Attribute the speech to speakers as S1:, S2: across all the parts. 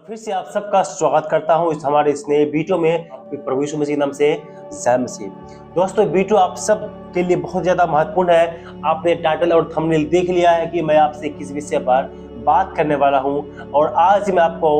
S1: फिर से आप सबका स्वागत करता हूं इस हमारे इस नए वीडियो में प्रभु यीशु मसीह नाम से जय मसीह। दोस्तों, वीडियो आप सब के लिए बहुत ज्यादा महत्वपूर्ण है। आपने टाइटल और थंबनेल देख लिया है कि मैं आपसे किस विषय पर बात करने वाला हूं। और आज मैं आपको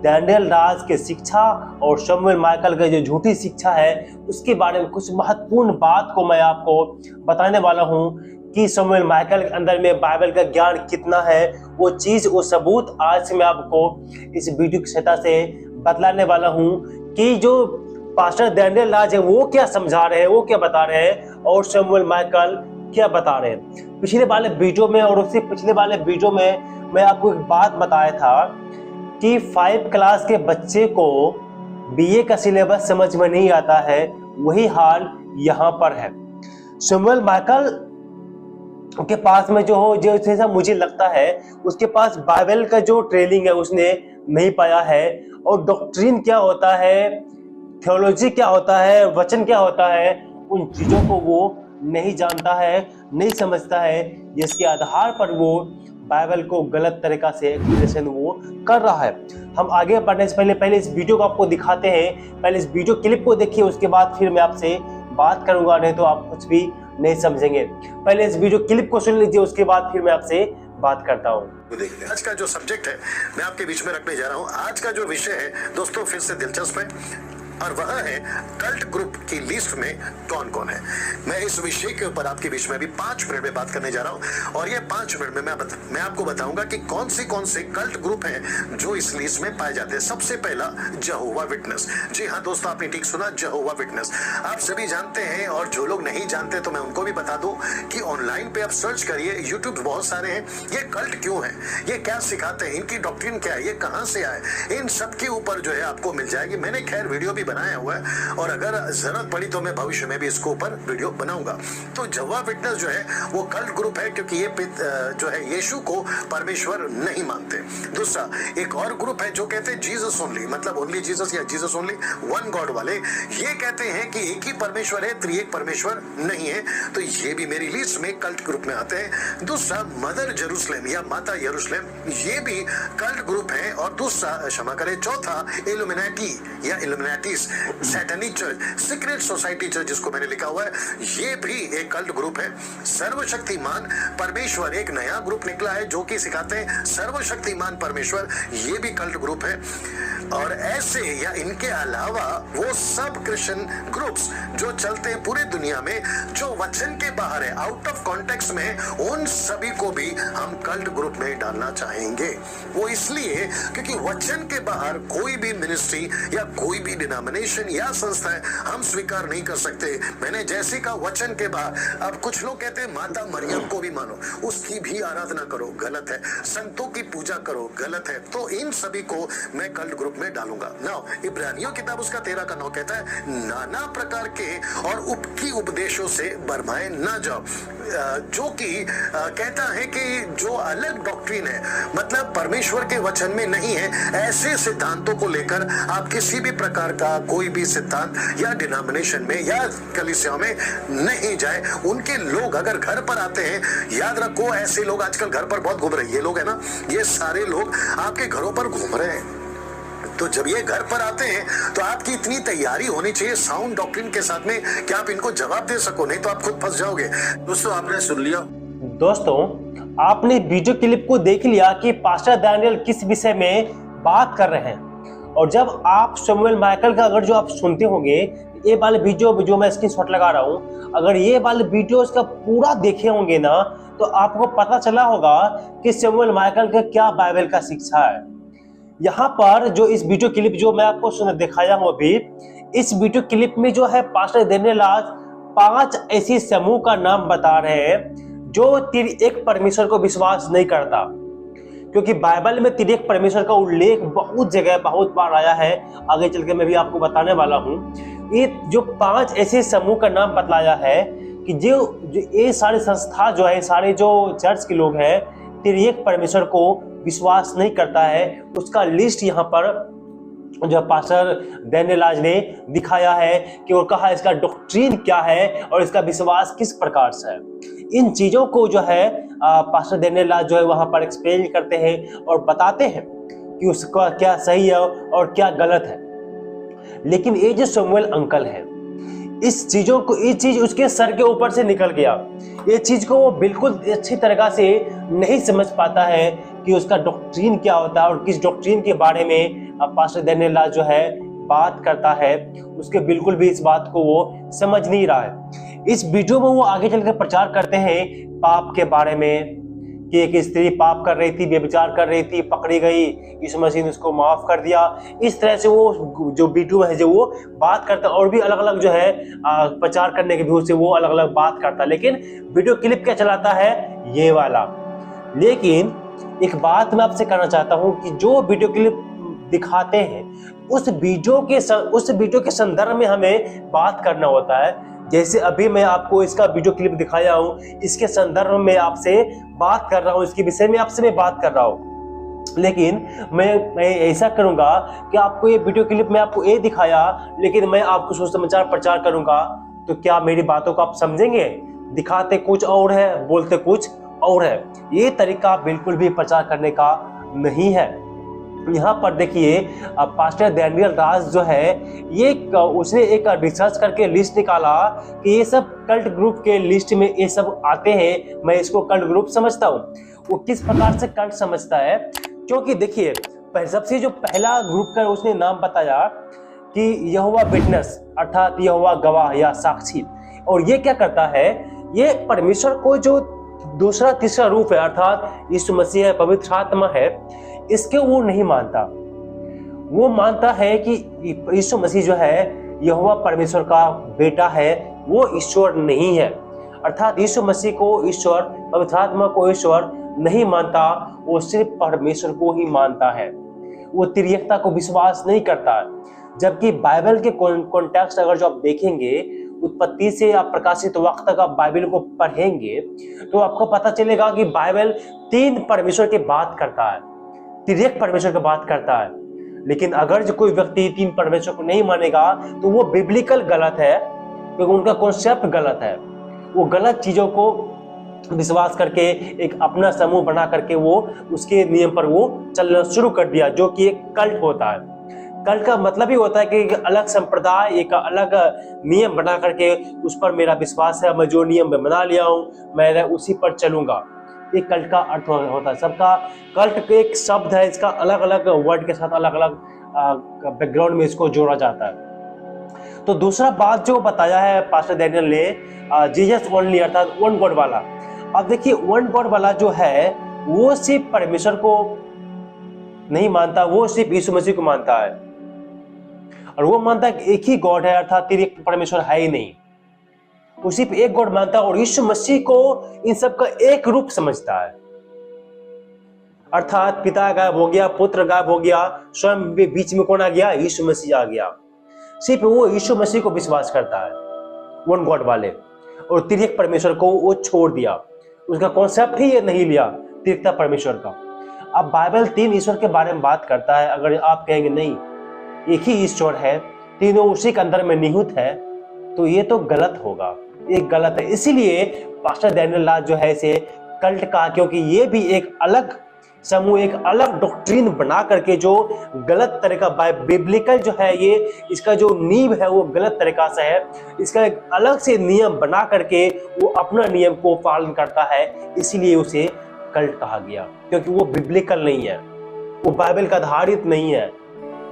S1: डैनियल राज के शिक्षा और शमूएल माइकल का जो झूठी शिक्षा है उसके बारे में कुछ महत्वपूर्ण बात को मैं आपको बताने वाला हूं कि शमूएल माइकल के अंदर में बाइबल का ज्ञान कितना है। वो चीज, वो सबूत आज मैं आपको इस वीडियो की सहायता से बतलाने वाला हूं कि जो पास्टर डैनियल राज है वो क्या समझा रहे हैं, वो क्या बता रहे हैं और शमूएल माइकल क्या बता रहे हैं। पिछले वाले वीडियो में और उससे पिछले वाले वीडियो में मैं आपको एक बात बताया था कि 5 क्लास के बच्चे को बीए का सिलेबस समझ में नहीं आता है। वही हाल यहाँ पर है। शमूएल माइकल के पास में जो हो जैसा मुझे लगता है उसके पास बाइबल का जो ट्रेनिंग है उसने नहीं पाया है। और डॉक्ट्रिन क्या होता है, थियोलॉजी क्या होता है, वचन क्या होता है, उन चीजों को वो नहीं जानता है, नहीं समझता है, जिसके आधार पर वो बाइबल को गलत तरीका से एक्सप्लेनेशन वो कर रहा है। हम आगे बढ़ने से पहले इस वीडियो को आपको दिखाते हैं। पहले इस वीडियो क्लिप को देखिए, उसके बाद फिर मैं आपसे बात करूंगा, नहीं तो आप कुछ भी नहीं समझेंगे। पहले इस वीडियो क्लिप को सुन लीजिए, उसके बाद फिर मैं आपसे बात करता हूँ।
S2: आज का जो सब्जेक्ट है मैं आपके बीच में रखने जा रहा हूँ। आज का जो विषय है दोस्तों फिर से दिलचस्प है और वह है कल्ट ग्रुप की लिस्ट में कौन कौन है। मैं इस विषय के ऊपर आपके बीच में अभी 5 मिनट में बात करने जा रहा हूं और ये 5 मिनट में मैं आपको बताऊंगा कि कौन से कल्ट ग्रुप हैं जो इस लिस्ट में पाए जाते हैं। सबसे पहला यहोवा विटनेस। जी हाँ दोस्तों, आपने ठीक सुना, यहोवा विटनेस। आप सभी जानते हैं और जो लोग नहीं जानते तो मैं उनको भी बता दूं कि ऑनलाइन पे आप सर्च करिए, यूट्यूब बहुत सारे हैं। ये कल्ट क्यों है, ये क्या सिखाते हैं, इनकी डॉक्ट्रिन क्या है, ये कहां से आए, इन सब के ऊपर जो है आपको मिल जाएगी। मैंने खैर वीडियो भी बनाया हुआ है और अगर जरूरत पड़ी तो मैं भविष्य में भी इसको ऊपर वीडियो बनाऊंगा। तो यहोवा विटनेस जो है वो कल्ट ग्रुप है क्योंकि ये जो है यीशु को परमेश्वर नहीं मानते। दूसरा एक और ग्रुप है जो कहते हैं जीसस ओनली, मतलब ओनली जीसस या जीसस ओनली, वन गॉड वाले। ये कहते हैं कि एक ही परमेश्वर है, त्रिएक परमेश्वर नहीं है। तो ये भी मेरी लिस्ट में कल्ट ग्रुप में आते हैं। दूसरा मदर जेरूशलेम या माता यरूशलेम, ये भी कल्ट ग्रुप है। और दूसरा क्षमा करें, चौथा इल्यूमिनाटी या Illuminatis, satanic church, secret society church जिसको मैंने लिखा हुआ है, ये भी एक कल्ट ग्रुप है। सर्वशक्तिमान परमेश्वर, एक नया ग्रुप निकला है जो कि सिखाते हैं सर्वशक्तिमान परमेश्वर, ये भी कल्ट ग्रुप है। और ऐसे या इनके अलावा वो सब क्रिश्चियन ग्रुप्स जो चलते हैं पूरी दुनिया में, जो वचन के बाहर है, आउट ऑफ कॉन्टेक्स्ट में, उन सभी को भी हम कल्ट ग्रुप में डालना चाहेंगे। वो इसलिए क्योंकि वचन के बाहर कोई भी मिनिस्ट्री या कोई भी डिनोमिनेशन या संस्था है हम स्वीकार नहीं कर सकते। मैंने जैसे का वचन के बाहर, अब कुछ लोग कहते हैं माता मरियम को भी मानो, उसकी भी आराधना करो, गलत है। संतों की पूजा करो, गलत है। तो इन सभी को मैं कल्ट ग्रुप में डालूंगा। नाउ इब्रानियों किताब उसका 13 का 9 कहता है, नाना प्रकार के और उपकी उपदेशों से भरमाए ना जाओ, जो कि कहता है कि जो अलग डॉक्ट्रिन है, मतलब परमेश्वर के वचन में नहीं है, ऐसे सिद्धांतों को लेकर आप किसी भी प्रकार का कोई भी सिद्धांत या डिनोमिनेशन में या कलीसिया में नहीं जाए। उनके लोग अगर घर पर आते हैं, याद रखो ऐसे लोग आजकल घर पर बहुत घूम रहे हैं। ये लोग है ना, ये सारे लोग आपके घरों पर घूम रहे हैं। तो जब ये घर पर आते हैं तो आपकी इतनी तैयारी होनी चाहिए साउंड डॉक्ट्रिन के साथ में कि आप इनको जवाब दे सको, नहीं तो आप खुद फंस जाओगे। दोस्तों आपने सुन लिया।
S1: दोस्तों, आपने वीडियो क्लिप को देख लिया कि पास्टर डैनियल किस विषय में बात कर रहे हैं। और जब आप शमूएल माइकल का अगर जो आप सुनते होंगे, ये वाले वीडियो जो मैं स्क्रीनशॉट लगा रहा हूँ, अगर ये वाले वीडियो इसका पूरा देखे होंगे ना तो आपको पता चला होगा कि शमूएल माइकल का क्या बाइबल का शिक्षा है। यहाँ पर जो इस वीडियो क्लिप जो मैं आपको दिखाया हूँ अभी, इस वीडियो क्लिप में जो है पास्टर डैनियल राज 5 ऐसी समूह का नाम बता रहे हैं जो त्रिएक परमेश्वर को विश्वास नहीं करता। क्योंकि बाइबल में त्रिएक परमेश्वर का उल्लेख बहुत जगह बहुत बार आया है, आगे चल के मैं भी आपको बताने वाला हूँ। ये जो 5 ऐसे समूह का नाम बतलाया है कि जो ये सारे संस्था जो है, सारे जो चर्च के लोग हैं, त्रिएक परमेश्वर को विश्वास नहीं करता है, उसका लिस्ट यहाँ पर जो पास्टर डैनियल राज ने दिखाया है कि और कहा इसका डॉक्ट्रिन क्या है और इसका विश्वास किस प्रकार से है। इन चीजों को जो है पास्टर डैनियल राज जो है वहां पर एक्सप्लेन करते हैं और बताते हैं। कि उसका क्या सही है और क्या गलत है। लेकिन ये जो शमूएल अंकल है, इस चीज उसके सर के ऊपर से निकल गया। ये चीज को वो बिल्कुल अच्छी तरीका से नहीं समझ पाता है कि उसका डॉक्ट्रिन क्या होता है और किस डॉक्ट्रिन के बारे में पास्टर डैनियल लाल जो है बात करता है, उसके बिल्कुल भी इस बात को वो समझ नहीं रहा है। इस वीडियो में वो आगे चलकर प्रचार करते हैं पाप के बारे में कि एक स्त्री पाप कर रही थी, व्यभिचार कर रही थी, पकड़ी गई, यीशु मसीह ने उसको माफ कर दिया। इस तरह से वो जो वीडियो है जो वो बात करता है और भी अलग अलग जो है प्रचार करने के व्यू से वो अलग अलग बात करता है। लेकिन वीडियो क्लिप क्या चलाता है, ये वाला। लेकिन एक बात मैं आपसे कहना चाहता हूं कि जो वीडियो क्लिप दिखाते हैं उस वीडियो के संदर्भ में हमें बात करना होता है। जैसे अभी मैं आपको इसका वीडियो क्लिप दिखाया हूं, इसके संदर्भ में आपसे बात कर रहा हूं, इसके विषय में आपसे मैं बात कर रहा हूं। लेकिन मैं ऐसा करूंगा कि आपको ये वीडियो क्लिप में आपको ये दिखाया, लेकिन मैं आपको सुसमाचार प्रचार करूंगा, तो क्या मेरी बातों को आप समझेंगे? दिखाते कुछ और है, बोलते कुछ और है। ये तरीका बिल्कुल भी प्रचार करने का नहीं है। यहाँ पर देखिए पास्टर डैनियल राज जो है ये उसने एक रिसर्च करके लिस्ट निकाला कि ये सब कल्ट ग्रुप के लिस्ट में ये सब आते हैं। मैं इसको कल्ट ग्रुप समझता हूँ। वो किस प्रकार से कल्ट समझता है, क्योंकि देखिए सबसे जो पहला ग्रुप का उसने नाम बताया कि यहोवा विटनेस, अर्थात यहोवा गवाह या साक्षी। और ये क्या करता है, ये परमेश्वर को जो दूसरा तीसरा रूप है अर्थात यीशु मसीह है, पवित्र आत्मा है, इसके वो नहीं मानता। वो मानता है कि यीशु मसीह जो है यहोवा परमेश्वर का बेटा है, वो ईश्वर नहीं है। अर्थात यीशु मसीह को ईश्वर, पवित्र आत्मा को ईश्वर नहीं मानता, वो सिर्फ परमेश्वर को ही मानता है। वो त्रिएकता को विश्वास नहीं करता। जबकि बाइबल के कॉन्टेक्स्ट अगर जो आप देखेंगे, उत्पत्ति से आप प्रकाशित वक्त तक आप बाइबल को पढ़ेंगे तो आपको पता चलेगा कि बाइबल तीन परमेश्वर की बात करता है, त्रिएक परमेश्वर की बात करता है। लेकिन अगर जो कोई व्यक्ति तीन परमेश्वर को नहीं मानेगा तो वो बिब्लिकल गलत है, क्योंकि उनका कॉन्सेप्ट गलत है। वो गलत चीजों को विश्वास करके एक अपना समूह बना करके वो उसके नियम पर वो चलना शुरू कर दिया, जो कि एक कल्ट होता है। कल्ट का मतलब ही होता है कि एक अलग संप्रदाय, एक अलग नियम बना करके उस पर मेरा विश्वास है, मैं जो नियम बना लिया हूँ मैं उसी पर चलूंगा। ये कल्ट का अर्थ होता है। सबका कल्ट एक शब्द है, इसका अलग अलग वर्ड के साथ अलग अलग बैकग्राउंड में इसको जोड़ा जाता है। तो दूसरा बात जो बताया है पास्टर डैनियल ने, जीसस ओनली अर्थात वन गॉड वाला। अब देखिए वन गॉड वाला जो है वो सिर्फ परमेश्वर को नहीं मानता, वो सिर्फ यीशु मसीह को मानता है। और वो मानता है कि एक ही गॉड है, अर्थात त्रिएक परमेश्वर है ही नहीं। वो सिर्फ एक गॉड मानता है और यीशु मसीह को इन सब का एक रूप समझता है। अर्थात पिता गायब हो गया, पुत्र गायब हो गया, स्वयं बीच में कौन आ गया, यीशु मसीह आ गया। सिर्फ वो यीशु मसीह को विश्वास करता है, वन गॉड वाले, और त्रिएक परमेश्वर को वो छोड़ दिया। उसका कॉन्सेप्ट ही ये नहीं लिया त्रिएकता परमेश्वर का। अब बाइबल तीन ईश्वर के बारे में बात करता है। अगर आप कहेंगे नहीं एक ही ईश्वर है, तीनों उसी के अंदर में निहित है, तो ये तो गलत होगा, ये गलत है। इसीलिए पास्टर डैनियल लाल जो है इसे कल्ट कहा, क्योंकि ये भी एक अलग समूह, एक अलग डॉक्ट्रिन बना करके जो गलत तरीका बिब्लिकल जो है, ये इसका जो नींव है वो गलत तरीका से है। इसका एक अलग से नियम बना करके वो अपना नियम को पालन करता है, इसीलिए उसे कल्ट कहा गया, क्योंकि वो बिब्लिकल नहीं है, वो बाइबल का आधारित नहीं है,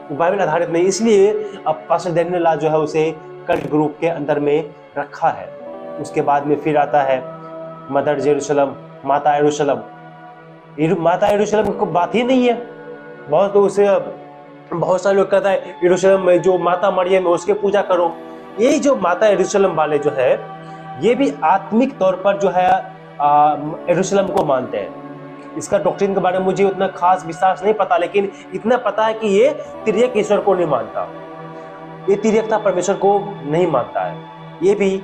S1: वो बाइबल आधारित नहीं। इसलिए अब पास्टर डैनियल लाल जो है उसे कल्ट ग्रुप के अंदर में रखा है। उसके बाद में फिर आता है मदर जेरूशलम, माता यरूशलेम। माता यरूशलेम को बात ही नहीं है। बहुत सारे लोग कहता है यरूशलेम में जो माता मरियम है उसके पूजा करो। ये जो माता यरूशलेम वाले जो है ये भी आत्मिक तौर पर जो है यरूशलेम को मानते हैं। इसका डॉक्ट्रिन के बारे में मुझे उतना खास विश्वास नहीं पता, लेकिन इतना पता है कि ये त्रिएक ईश्वर को नहीं मानता, ये त्रिएकता परमेश्वर को नहीं मानता है, ये भी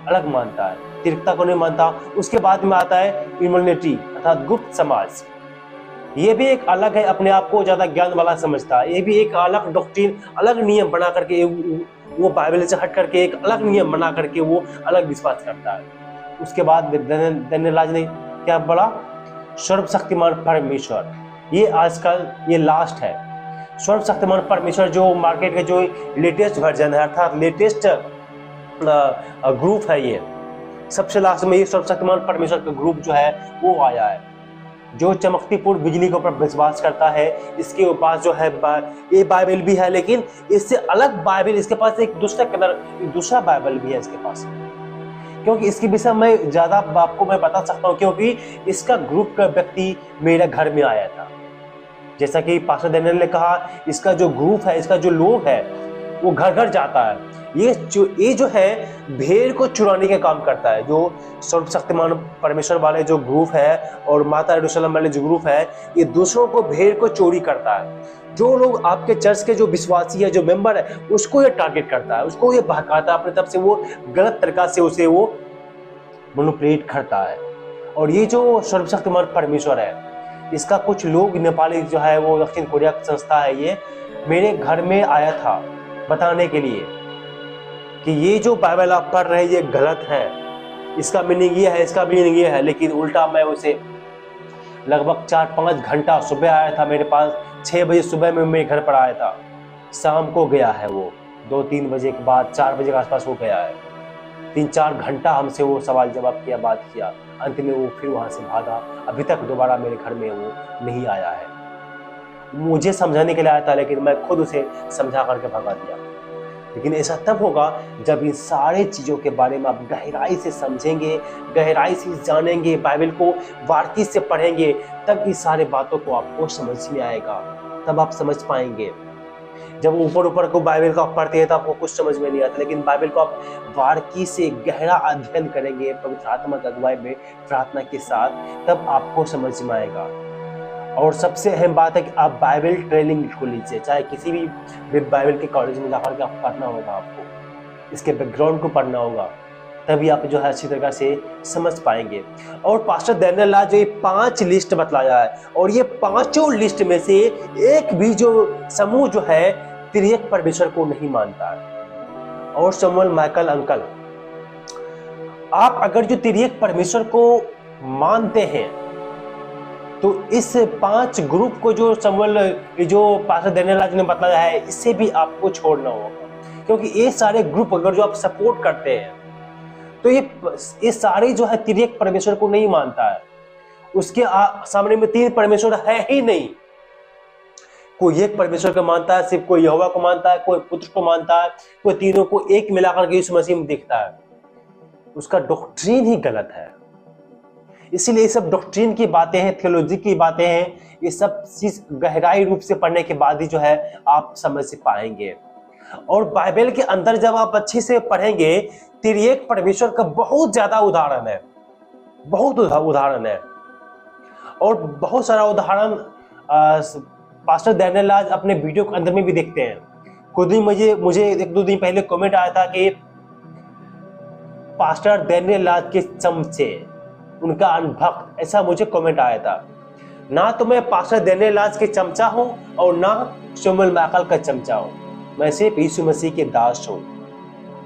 S1: अलग मानता है, त्रिएकता को नहीं मानता। उसके बाद में आता है इम्यूनिटी अर्थात गुप्त समाज। ये भी एक अलग है, अपने आप को ज्यादा ज्ञान वाला समझता है। ये भी एक अलग डॉक्ट्रिन, अलग नियम बना करके वो बाइबल से हट करके एक अलग नियम बना करके वो अलग विश्वास करता है। उसके बाद डैनियल लाल ने क्या बोला, सर्वशक्तिमान परमेश्वर, ये आजकल ये लास्ट है। सर्वशक्तिमान परमेश्वर जो मार्केट के जो लेटेस्ट वर्जन है, अर्थात लेटेस्ट ग्रुप है, ये सबसे लास्ट में ये सर्वशक्तिमान परमेश्वर का ग्रुप जो है वो आया है। जो चमकती पूर्ण बिजली के ऊपर विश्वास करता है, इसके पास जो है ये बाइबल भी है, लेकिन इससे अलग बाइबल, इसके पास एक दूसरा बाइबल भी है इसके पास। क्योंकि इसके विषय में ज्यादा आपको मैं बता सकता हूँ, क्योंकि इसका ग्रुप का व्यक्ति मेरे घर में आया था। जैसा कि पास्टर डैनियल ने कहा, इसका जो ग्रुप है, इसका जो लोग है, वो घर घर जाता है। ये जो है भेड़ को चुराने का काम करता है। जो सर्वशक्तिमान परमेश्वर वाले जो ग्रुप है और माता यरूशलेम वाले जो ग्रुप है, ये दूसरों को भेड़ को चोरी करता है। जो लोग आपके चर्च के जो विश्वासी है, जो मेंबर है, उसको ये टारगेट करता है, उसको ये बहकाता है अपनी तरफ से, वो गलत तरीका से उसे वो मैनिपुलेट करता है। और ये जो सर्वशक्तिमान परमेश्वर है, इसका कुछ लोग नेपाली जो है वो दक्षिण कोरिया की संस्था है, ये मेरे घर में आया था बताने के लिए कि ये जो बाइबल आप पढ़ रहे हैं ये गलत है, इसका मीनिंग ये है, इसका मीनिंग ये है। लेकिन उल्टा मैं उसे लगभग 4-5 घंटा, सुबह आया था मेरे पास, 6 बजे सुबह में मेरे घर पर आया था, शाम को गया है वो 2-3 बजे के बाद, 4 बजे के आसपास वो गया है। 3-4 घंटा हमसे वो सवाल जवाब किया, बात किया, अंत में वो फिर वहां से भागा। अभी तक दोबारा मेरे घर में वो नहीं आया है। मुझे समझाने के लिए आया था, लेकिन मैं खुद उसे समझा करके भगा दिया। लेकिन ऐसा तब होगा जब इन सारे चीजों के बारे में आप गहराई से समझेंगे, गहराई से जानेंगे, बाइबल को बारीकी से पढ़ेंगे, तब इस सारे बातों को आपको समझ में आएगा, तब आप समझ पाएंगे। जब ऊपर ऊपर को बाइबल को आप पढ़ते हैं तो आपको कुछ समझ में नहीं आता, लेकिन बाइबल को आप बारीकी से गहरा अध्ययन करेंगे पवित्र आत्मा की अगुवाई में प्रार्थना के साथ, तब आपको समझ में आएगा। और सबसे अहम बात है कि आप बाइबल ट्रेनिंग को लीजिए, चाहे किसी भी बाइबल के कॉलेज में जाकर के आपको पढ़ना होगा, आपको इसके बैकग्राउंड को पढ़ना होगा, तभी आप जो है अच्छी तरह से समझ पाएंगे। और पास्टर डैनियल जो ये 5 लिस्ट बतलाया है, और ये 5 लिस्ट में से एक भी जो समूह जो है त्रिएक परमेश्वर को नहीं मानता है। और शमूएल माइकल अंकल, आप अगर जो त्रिएक परमेश्वर को मानते हैं तो इस 5 ग्रुप को जो पास्टर डैनियल ने बताया है, इससे भी आपको छोड़ना होगा। क्योंकि ये सारे ग्रुप अगर जो आप सपोर्ट करते हैं तो ये सारे जो है त्रिएक परमेश्वर को नहीं मानता है। उसके सामने में 3 परमेश्वर है ही नहीं। कोई एक परमेश्वर को मानता है, सिर्फ कोई यहोवा को मानता है, कोई पुत्र को मानता है, कोई तीनों को एक मिलाकर के यीशु मसीह में देखता है। उसका डॉक्ट्रिन ही गलत है। इसीलिए ये सब डॉक्ट्रिन की बातें हैं, थियोलॉजी की बातें हैं, ये सब चीज गहराई रूप से पढ़ने के बाद ही जो है आप समझ पाएंगे। और बाइबल के अंदर जब आप अच्छे से पढ़ेंगे, त्रिएक परमेश्वर का बहुत ज्यादा उदाहरण है, बहुत उदाहरण है। और बहुत सारा उदाहरण पास्टर डैनियल आज अपने वीडियो के अंदर में भी देखते हैं। खुद ही मुझे 1-2 दिन पहले कमेंट आया था कि पास्टर डैनियल के चमचे, उनका अनभक्त, ऐसा मुझे कमेंट आया था। ना तो मैं पास्टर डैनियल के चमचा हूं और ना शमूएल माइकल का चमचा हूं। मैं सिर्फ यीशु मसीह के दास हूं,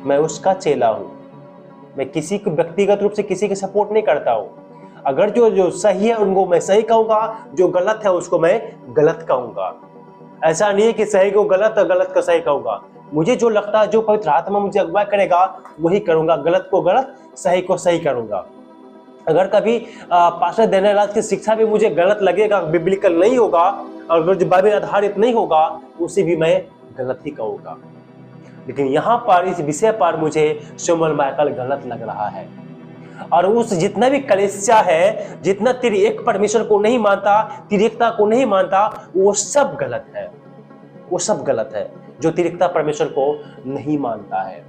S1: मैं उसका चेला हूं। मैं किसी को व्यक्तिगत रूप से किसी के सपोर्ट नहीं करता हूं। अगर जो सही है उनको मैं सही कहूंगा, जो गलत है उसको मैं गलत कहूंगा। ऐसा नहीं है कि सही को गलत और गलत को सही कहूंगा। मुझे जो लगता है, जो पवित्र आत्मा मुझे अगुवाई करेगा वही करूंगा, गलत को गलत, सही को सही करूंगा। अगर कभी पास्टर डैनियल की शिक्षा भी मुझे गलत लगेगा, बिब्लिकल नहीं होगा, और अगर जो बाइबल आधारित नहीं होगा, उसे भी मैं गलत ही कहूंगा। लेकिन यहाँ पर इस विषय पर मुझे शमूएल माइकल गलत लग रहा है। और उस जितना भी कलीसिया है, जितना त्रिएक परमेश्वर को नहीं मानता, त्रिएकता को नहीं मानता, वो सब गलत है। वो सब गलत है जो त्रिएकता परमेश्वर को नहीं मानता है।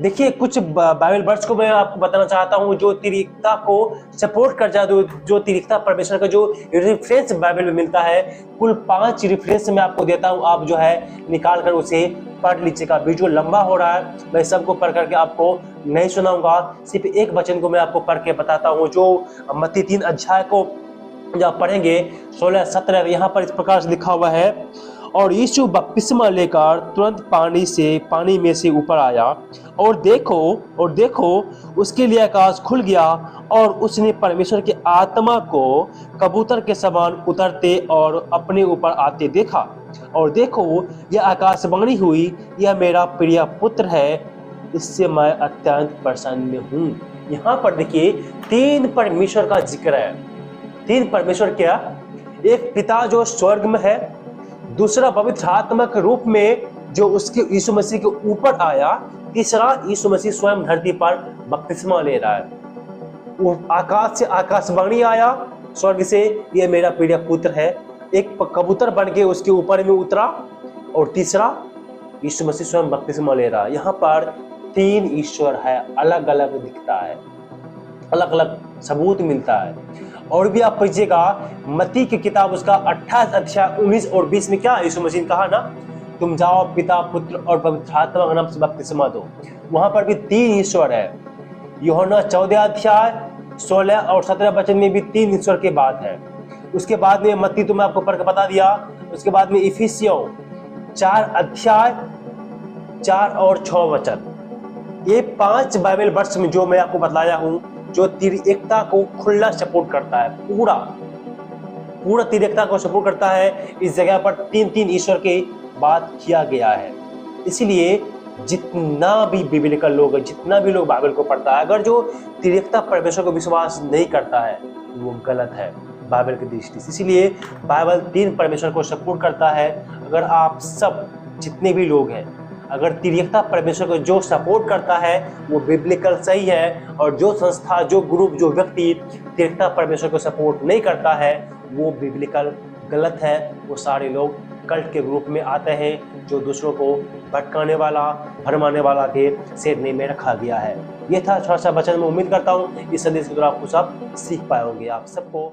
S1: देखिए, कुछ बाइबल वर्ड्स को मैं आपको बताना चाहता हूं जो त्रिएकता को सपोर्ट कर जाए, जो त्रिएकता परमेश्वर का जो रेफरेंस बाइबल में मिलता है। कुल 5 रेफरेंस मैं आपको देता हूं, आप जो है निकाल कर उसे पढ़ लीजिएगा। वीडियो लंबा हो रहा है, मैं सबको पढ़ करके आपको नहीं सुनाऊंगा, सिर्फ एक वचन को मैं आपको पढ़ के बताता हूँ। जो मत्ती 3 अध्याय को जब पढ़ेंगे 16-17, यहाँ पर इस प्रकार से लिखा हुआ है, और यीशु बपतिस्मा लेकर तुरंत पानी में से ऊपर आया, और देखो उसके लिए आकाश खुल गया, और उसने परमेश्वर की आत्मा को कबूतर के समान उतरते और अपने ऊपर आते देखा। और देखो, यह आकाशवाणी हुई, यह मेरा प्रिय पुत्र है, इससे मैं अत्यंत प्रसन्न हूँ। यहाँ पर देखिए 3 परमेश्वर का जिक्र है। 3 परमेश्वर क्या? एक पिता जो स्वर्ग में है, दूसरा पवित्र आत्मा के रूप में जो उसके यीशु मसीह के ऊपर आया, तीसरा यीशु मसीह स्वयं धरती पर बपतिस्मा ले रहा है। वो आकाश से आकाशवाणी आया स्वर्ग से, ये मेरा प्रिय पुत्र है, एक कबूतर बन के उसके ऊपर में उतरा, और तीसरा यीशु मसीह स्वयं बपतिस्मा ले रहा है। यहाँ पर 3 ईश्वर है, अलग अलग दिखता है, अलग अलग सबूत मिलता है। और भी आप पढ़िएगा मत्ती की किताब उसका 28 अध्याय 19 और 20 में क्या यीशु मसीह ने कहा ना, तुम जाओ पिता पुत्र और पवित्र आत्मा के नाम से बपतिस्मा दो। वहां पर भी 3 ईश्वर है। यूहन्ना 14 अध्याय 16 और 17 वचन में भी 3 ईश्वर की बात है। उसके बाद में मत्ती तो मैं आपको पढ़ के बता दिया। उसके बाद में इफिसियों 4 अध्याय 4 और 6 वचन, ये 5 बाइबल वर्ष में जो मैं आपको बतलाया हूं, जो त्रिएकता को खुला सपोर्ट करता है, पूरा त्रिएकता को सपोर्ट करता है। इस जगह पर 3 ईश्वर की बात किया गया है। इसलिए जितना भी बिब्लिकल लोग, जितना भी लोग बाइबल को पढ़ता है, अगर जो त्रिएकता परमेश्वर को विश्वास नहीं करता है, वो गलत है बाइबल की दृष्टि से। इसलिए बाइबल 3 परमेश्वर को सपोर्ट करता है। अगर आप सब जितने भी लोग हैं, अगर त्रिएकता परमेश्वर को जो सपोर्ट करता है वो बिब्लिकल सही है, और जो संस्था, जो ग्रुप, जो व्यक्ति त्रिएकता परमेश्वर को सपोर्ट नहीं करता है वो बिब्लिकल गलत है। वो सारे लोग कल्ट के ग्रुप में आते हैं, जो दूसरों को भटकाने वाला, भरमाने वाला के श्रेणी में रखा गया है। ये था छोटा सा वचन। मैं उम्मीद करता हूँ इस संदेश के द्वारा आपको सब सीख पाए होंगे। आप सबको